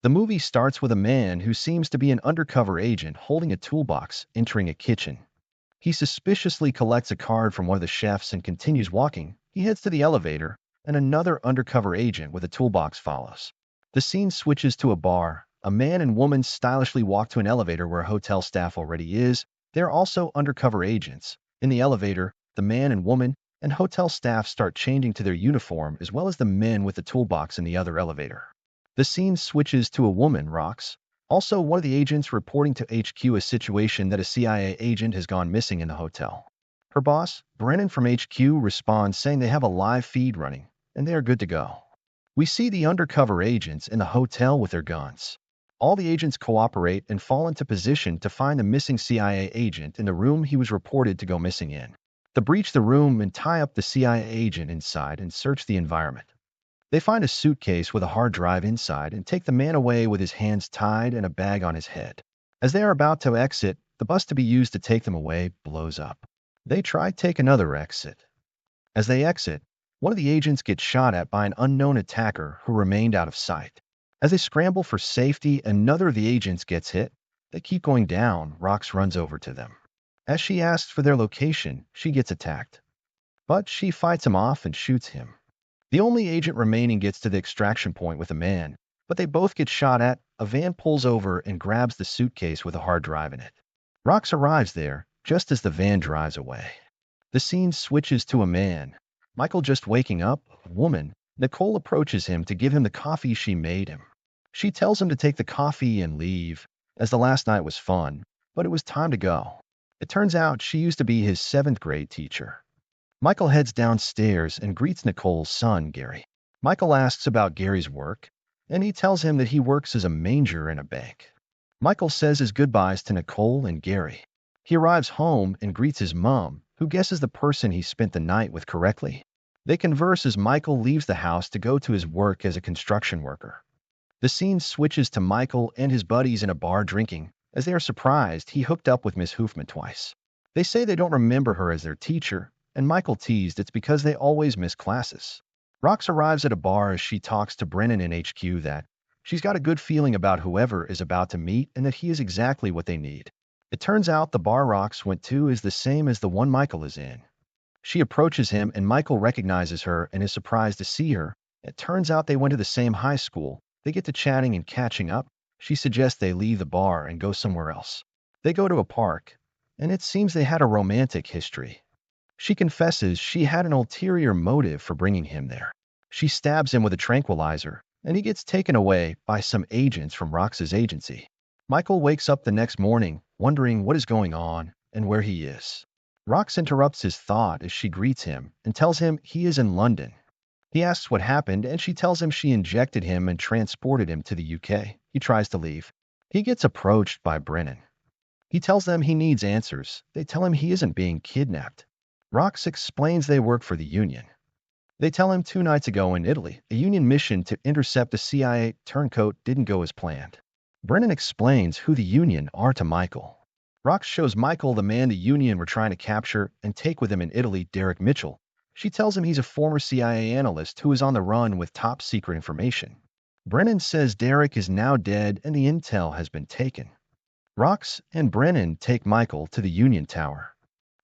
The movie starts with a man who seems to be an undercover agent holding a toolbox entering a kitchen. He suspiciously collects a card from one of the chefs and continues walking. He heads to the elevator, and another undercover agent with a toolbox follows. The scene switches to a bar. A man and woman stylishly walk to an elevator where hotel staff already is. They're also undercover agents. In the elevator, the man and woman and hotel staff start changing to their uniform, as well as the men with the toolbox in the other elevator. The scene switches to a woman, Rox, also one of the agents, reporting to HQ a situation that a CIA agent has gone missing in the hotel. Her boss, Brennan from HQ, responds saying they have a live feed running, and they are good to go. We see the undercover agents in the hotel with their guns. All the agents cooperate and fall into position to find the missing CIA agent in the room he was reported to go missing in. They breach the room and tie up the CIA agent inside and search the environment. They find a suitcase with a hard drive inside and take the man away with his hands tied and a bag on his head. As they are about to exit, the bus to be used to take them away blows up. They try to take another exit. As they exit, one of the agents gets shot at by an unknown attacker who remained out of sight. As they scramble for safety, another of the agents gets hit. They keep going down. Rox runs over to them. As she asks for their location, she gets attacked. But she fights him off and shoots him. The only agent remaining gets to the extraction point with a man, but they both get shot at. A van pulls over and grabs the suitcase with a hard drive in it. Rox arrives there just as the van drives away. The scene switches to a man, Michael, just waking up. A woman, Nicole, approaches him to give him the coffee she made him. She tells him to take the coffee and leave, as the last night was fun, but it was time to go. It turns out she used to be his 7th grade teacher. Michael heads downstairs and greets Nicole's son, Gary. Michael asks about Gary's work, and he tells him that he works as a manager in a bank. Michael says his goodbyes to Nicole and Gary. He arrives home and greets his mom, who guesses the person he spent the night with correctly. They converse as Michael leaves the house to go to his work as a construction worker. The scene switches to Michael and his buddies in a bar drinking, as they are surprised he hooked up with Miss Hoofman twice. They say they don't remember her as their teacher, and Michael teased it's because they always miss classes. Rox arrives at a bar as she talks to Brennan in HQ that she's got a good feeling about whoever is about to meet and that he is exactly what they need. It turns out the bar Rox went to is the same as the one Michael is in. She approaches him and Michael recognizes her and is surprised to see her. It turns out they went to the same high school. They get to chatting and catching up. She suggests they leave the bar and go somewhere else. They go to a park, and it seems they had a romantic history. She confesses she had an ulterior motive for bringing him there. She stabs him with a tranquilizer, and he gets taken away by some agents from Rox's agency. Michael wakes up the next morning, wondering what is going on and where he is. Rox interrupts his thought as she greets him and tells him he is in London. He asks what happened, and she tells him she injected him and transported him to the UK. He tries to leave. He gets approached by Brennan. He tells them he needs answers. They tell him he isn't being kidnapped. Rox explains they work for the Union. They tell him 2 nights ago in Italy, a Union mission to intercept a CIA turncoat didn't go as planned. Brennan explains who the Union are to Michael. Rox shows Michael the man the Union were trying to capture and take with them in Italy, Derek Mitchell. She tells him he's a former CIA analyst who is on the run with top-secret information. Brennan says Derek is now dead and the intel has been taken. Rox and Brennan take Michael to the Union Tower.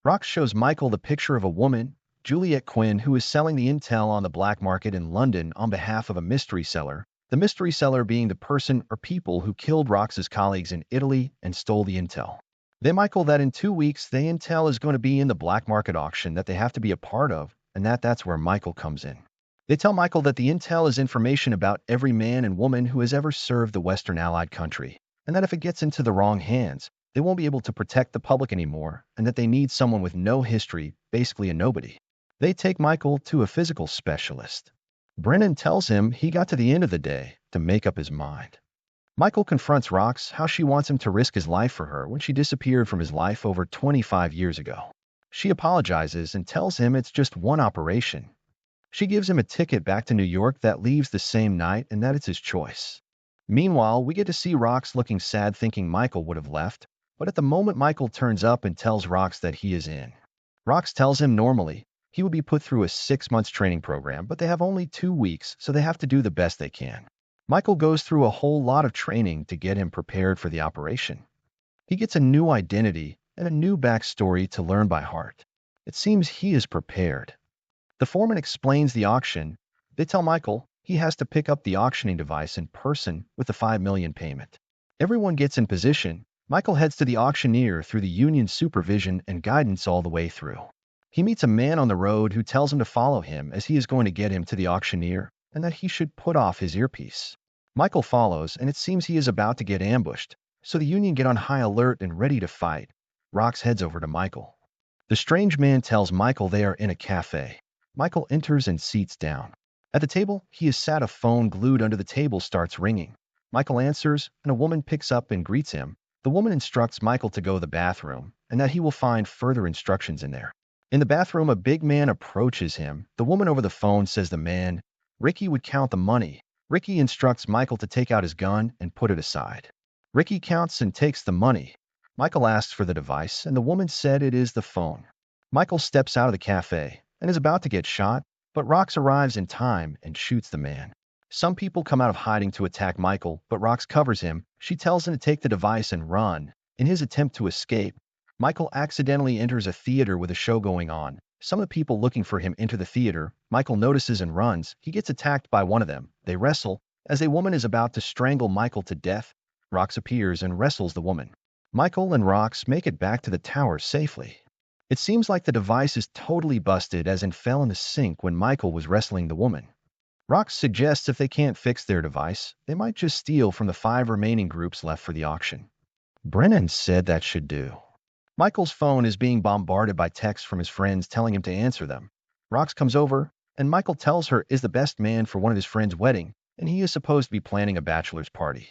Rox shows Michael the picture of a woman, Juliet Quinn, who is selling the intel on the black market in London on behalf of a mystery seller, the mystery seller being the person or people who killed Rox's colleagues in Italy and stole the intel. They Michael that in 2 weeks the intel is going to be in the black market auction that they have to be a part of, and that's where Michael comes in. They tell Michael that the intel is information about every man and woman who has ever served the Western Allied country, and that if it gets into the wrong hands, they won't be able to protect the public anymore, and that they need someone with no history, basically a nobody. They take Michael to a physical specialist. Brennan tells him he got to the end of the day to make up his mind. Michael confronts Rox how she wants him to risk his life for her when she disappeared from his life over 25 years ago. She apologizes and tells him it's just one operation. She gives him a ticket back to New York that leaves the same night and that it's his choice. Meanwhile, we get to see Rox looking sad, thinking Michael would have left, but at the moment Michael turns up and tells Rox that he is in. Rox tells him normally he would be put through a 6 months training program, but they have only 2 weeks, so they have to do the best they can. Michael goes through a whole lot of training to get him prepared for the operation. He gets a new identity and a new backstory to learn by heart. It seems he is prepared. The foreman explains the auction. They tell Michael he has to pick up the auctioning device in person with the $5 million payment. Everyone gets in position. Michael heads to the auctioneer through the union's supervision and guidance all the way through. He meets a man on the road who tells him to follow him as he is going to get him to the auctioneer and that he should put off his earpiece. Michael follows, and it seems he is about to get ambushed, so the union get on high alert and ready to fight. Rox heads over to Michael. The strange man tells Michael they are in a cafe. Michael enters and seats down. At the table, he is sat. A phone glued under the table starts ringing. Michael answers, and a woman picks up and greets him. The woman instructs Michael to go to the bathroom, and that he will find further instructions in there. In the bathroom, a big man approaches him. The woman over the phone says the man, Ricky, would count the money. Ricky instructs Michael to take out his gun and put it aside. Ricky counts and takes the money. Michael asks for the device, and the woman said it is the phone. Michael steps out of the cafe and is about to get shot, but Rox arrives in time and shoots the man. Some people come out of hiding to attack Michael, but Rox covers him. She tells him to take the device and run. In his attempt to escape, Michael accidentally enters a theater with a show going on. Some of the people looking for him enter the theater. Michael notices and runs. He gets attacked by one of them. They wrestle. As a woman is about to strangle Michael to death, Rox appears and wrestles the woman. Michael and Rox make it back to the tower safely. It seems like the device is totally busted as in fell in the sink when Michael was wrestling the woman. Rox suggests if they can't fix their device, they might just steal from the 5 remaining groups left for the auction. Brennan said that should do. Michael's phone is being bombarded by texts from his friends telling him to answer them. Rox comes over, and Michael tells her is the best man for one of his friend's wedding, and he is supposed to be planning a bachelor's party.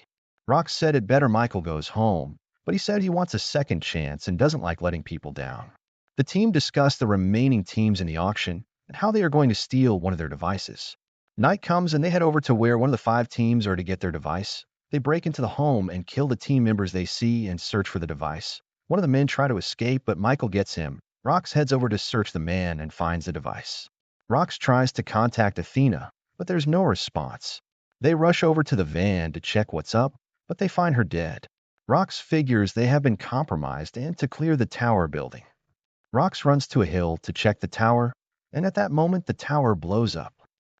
Rox said it better Michael goes home, but he said he wants a second chance and doesn't like letting people down. The team discussed the remaining teams in the auction and how they are going to steal one of their devices. Night comes and they head over to where one of the 5 teams are to get their device. They break into the home and kill the team members they see and search for the device. One of the men try to escape, but Michael gets him. Rox heads over to search the man and finds the device. Rox tries to contact Athena, but there's no response. They rush over to the van to check what's up, but they find her dead. Rox figures they have been compromised and to clear the tower building. Rox runs to a hill to check the tower, and at that moment the tower blows up.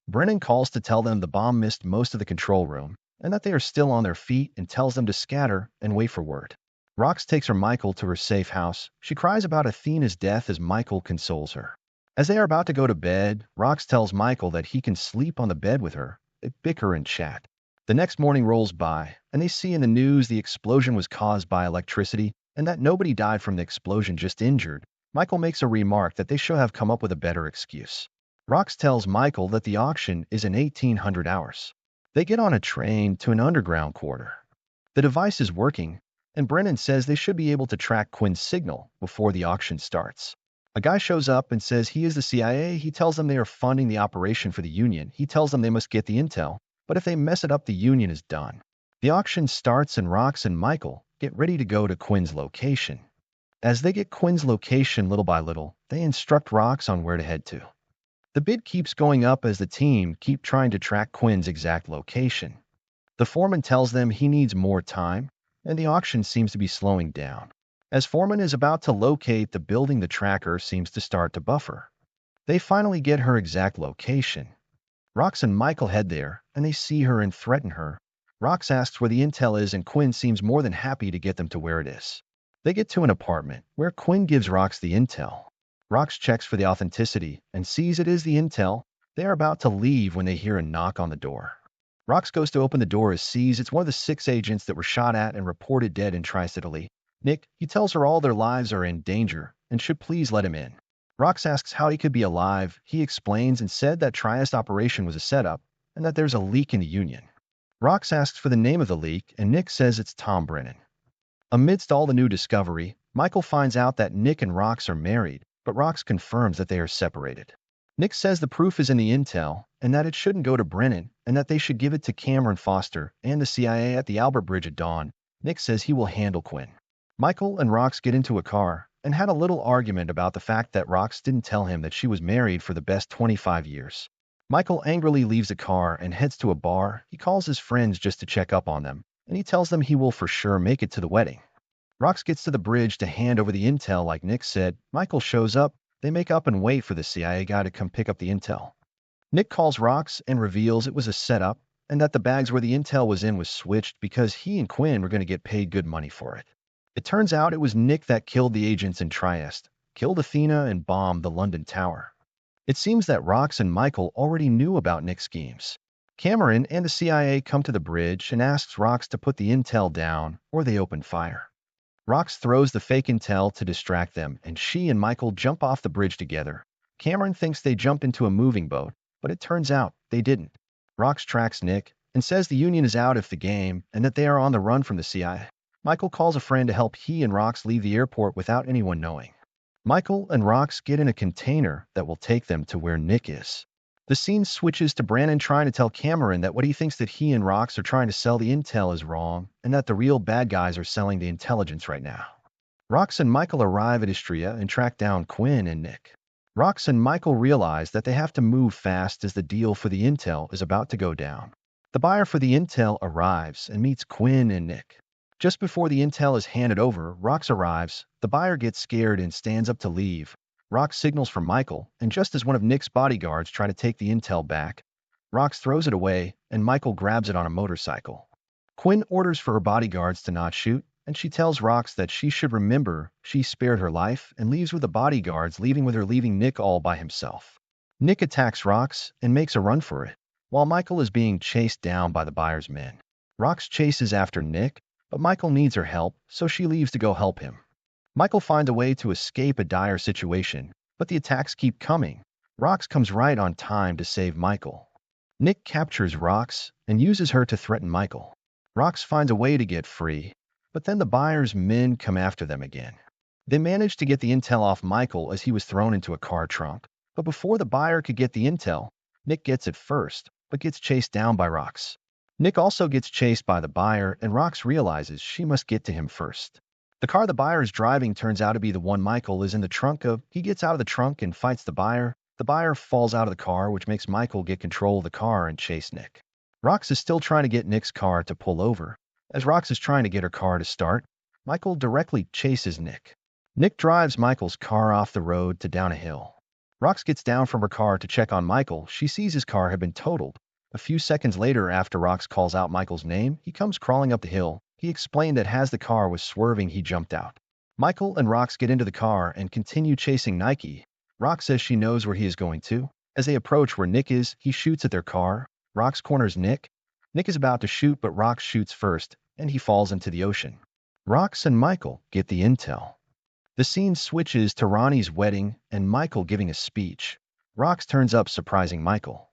Brennan calls to tell them the bomb missed most of the control room, and that they are still on their feet and tells them to scatter and wait for word. Rox takes her Michael to her safe house. She cries about Athena's death as Michael consoles her. As they are about to go to bed, Rox tells Michael that he can sleep on the bed with her. They bicker and chat. The next morning rolls by, and they see in the news the explosion was caused by electricity and that nobody died from the explosion, just injured. Michael makes a remark that they should have come up with a better excuse. Rox tells Michael that the auction is in 1800 hours. They get on a train to an underground quarter. The device is working, and Brennan says they should be able to track Quinn's signal before the auction starts. A guy shows up and says he is the CIA. He tells them they are funding the operation for the Union. He tells them they must get the intel, but if they mess it up, the Union is done. The auction starts and Rox and Michael get ready to go to Quinn's location. As they get Quinn's location little by little, they instruct Rox on where to head to. The bid keeps going up as the team keep trying to track Quinn's exact location. The foreman tells them he needs more time, and the auction seems to be slowing down. As foreman is about to locate the building, the tracker seems to start to buffer. They finally get her exact location. Rox and Michael head there, and they see her and threaten her. Rox asks where the intel is, and Quinn seems more than happy to get them to where it is. They get to an apartment, where Quinn gives Rox the intel. Rox checks for the authenticity, and sees it is the intel. They are about to leave when they hear a knock on the door. Rox goes to open the door as sees it's one of the 6 agents that were shot at and reported dead in Tri-Italy. Nick, he tells her all their lives are in danger, and should please let him in. Rox asks how he could be alive. He explains and said that Trieste operation was a setup, and that there's a leak in the Union. Rox asks for the name of the leak, and Nick says it's Tom Brennan. Amidst all the new discovery, Michael finds out that Nick and Rox are married, but Rox confirms that they are separated. Nick says the proof is in the intel, and that it shouldn't go to Brennan, and that they should give it to Cameron Foster and the CIA at the Albert Bridge at dawn. Nick says he will handle Quinn. Michael and Rox get into a car and had a little argument about the fact that Rox didn't tell him that she was married for the best 25 years. Michael angrily leaves the car and heads to a bar. He calls his friends just to check up on them, and he tells them he will for sure make it to the wedding. Rox gets to the bridge to hand over the intel like Nick said. Michael shows up. They make up and wait for the CIA guy to come pick up the intel. Nick calls Rox and reveals it was a setup and that the bags where the intel was in was switched because he and Quinn were going to get paid good money for it. It turns out it was Nick that killed the agents in Trieste, killed Athena, and bombed the London Tower. It seems that Rox and Michael already knew about Nick's schemes. Cameron and the CIA come to the bridge and asks Rox to put the intel down or they open fire. Rox throws the fake intel to distract them, and she and Michael jump off the bridge together. Cameron thinks they jumped into a moving boat, but it turns out they didn't. Rox tracks Nick and says the Union is out of the game and that they are on the run from the CIA. Michael calls a friend to help he and Rox leave the airport without anyone knowing. Michael and Rox get in a container that will take them to where Nick is. The scene switches to Brandon trying to tell Cameron that what he thinks that he and Rox are trying to sell the intel is wrong and that the real bad guys are selling the intelligence right now. Rox and Michael arrive at Istria and track down Quinn and Nick. Rox and Michael realize that they have to move fast as the deal for the intel is about to go down. The buyer for the intel arrives and meets Quinn and Nick. Just before the intel is handed over, Rox arrives. The buyer gets scared and stands up to leave. Rox signals for Michael, and just as one of Nick's bodyguards try to take the intel back, Rox throws it away, and Michael grabs it on a motorcycle. Quinn orders for her bodyguards to not shoot, and she tells Rox that she should remember she spared her life and leaves with the bodyguards, leaving with her, leaving Nick all by himself. Nick attacks Rox and makes a run for it, while Michael is being chased down by the buyer's men. Rox chases after Nick, but Michael needs her help, so she leaves to go help him. Michael finds a way to escape a dire situation, but the attacks keep coming. Rox comes right on time to save Michael. Nick captures Rox and uses her to threaten Michael. Rox finds a way to get free, but then the buyer's men come after them again. They manage to get the intel off Michael as he was thrown into a car trunk, but before the buyer could get the intel, Nick gets it first, but gets chased down by Rox. Nick also gets chased by the buyer, and Rox realizes she must get to him first. The car the buyer is driving turns out to be the one Michael is in the trunk of. He gets out of the trunk and fights the buyer. The buyer falls out of the car, which makes Michael get control of the car and chase Nick. Rox is still trying to get Nick's car to pull over. As Rox is trying to get her car to start, Michael directly chases Nick. Nick drives Michael's car off the road to down a hill. Rox gets down from her car to check on Michael. She sees his car had been totaled. A few seconds later, after Rox calls out Michael's name, he comes crawling up the hill. He explained that as the car was swerving, he jumped out. Michael and Rox get into the car and continue chasing Nike. Rox says she knows where he is going to. As they approach where Nick is, he shoots at their car. Rox corners Nick. Nick is about to shoot, but Rox shoots first, and he falls into the ocean. Rox and Michael get the intel. The scene switches to Ronnie's wedding and Michael giving a speech. Rox turns up, surprising Michael.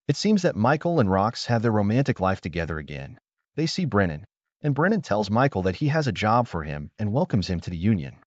It seems that Michael and Rox have their romantic life together again. They see Brennan, and Brennan tells Michael that he has a job for him and welcomes him to the Union.